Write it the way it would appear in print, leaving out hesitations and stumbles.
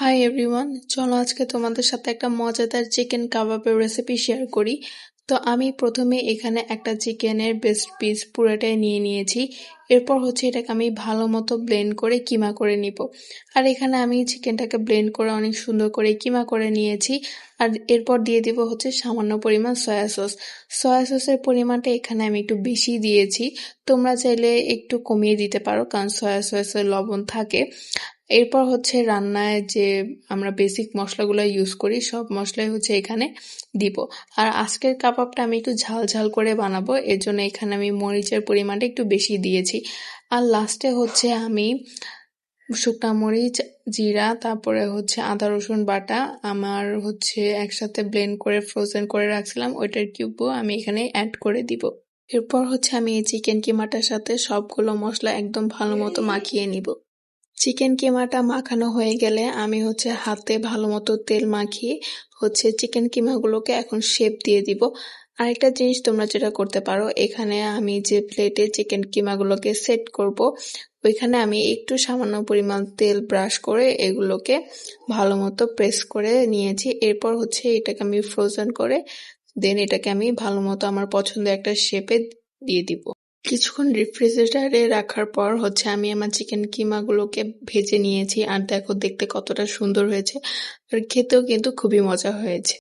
Hi everyone, চলো আজকে তোমাদের সাথে একটা মজাদার চিকেন কাবাবের রেসিপি শেয়ার করি। তো আমি প্রথমে এখানে একটা চিকেনের বেস্ট পিস পুরোটাই নিয়ে নিয়েছি। এরপর এটাকে আমি ভালো মতো ব্লেন্ড করে কিমা করে নিব। আর এখানে আমি চিকেনটাকে ব্লেন্ড করে অনেক সুন্দর করে কিমা করে নিয়েছি। আর এরপর দিয়ে দিব সামান্য পরিমাণ সয়া সস। সয়া সসের পরিমাণটা এখানে আমি একটু বেশি দিয়েছি। তোমরা চাইলে একটু কমিয়ে দিতে পারো, কারণ সয়া সসে লবণ থাকে। এরপর রান্নায় যে আমরা বেসিক মশলাগুলো ইউজ করি, সব মশলাই এখানে দিব। আর আজকের কাবাবটা আমি একটু ঝাল ঝাল করে বানাবো, এর জন্য এখানে আমি মরিচের পরিমাণটা একটু বেশি দিয়েছি। আর লাস্টে আমি শুকনা মরিচ, জিরা, তারপরে আদা রসুন বাটা আমার একসাথে ব্লেন্ড করে ফ্রোজেন করে রাখছিলাম, ওইটার কিউবও আমি এখানে অ্যাড করে দিব। এরপর আমি এই চিকেন কিমাটার সাথে সবগুলো মশলা একদম ভালো মতো মাখিয়ে নিব। চিকেন কিমাটা মাখানো হয়ে গেলে আমি হাতে ভালো মতো তেল মাখিয়ে চিকেন কিমাগুলোকে এখন শেপ দিয়ে দিব। আরেকটা জিনিস তোমরা যেটা করতে পারো, এখানে আমি যে প্লেটে চিকেন কিমাগুলোকে সেট করব, ওইখানে আমি একটু সামান্য পরিমাণ তেল ব্রাশ করে এগুলোকে ভালো মতো প্রেস করে নিয়েছি। এরপর এটাকে আমি ফ্রোজেন করে দেন এটাকে আমি ভালো মতো আমার পছন্দের একটা শেপে দিয়ে দিব। কিছুক্ষণ রেফ্রিজারেটরে রাখার পর আমি আমার চিকেন কিমাগুলোকে ভেজে নিয়েছি। আর দেখো দেখতে কতটা সুন্দর হয়েছে, আর খেতেও কিন্তু খুবই মজা হয়েছে।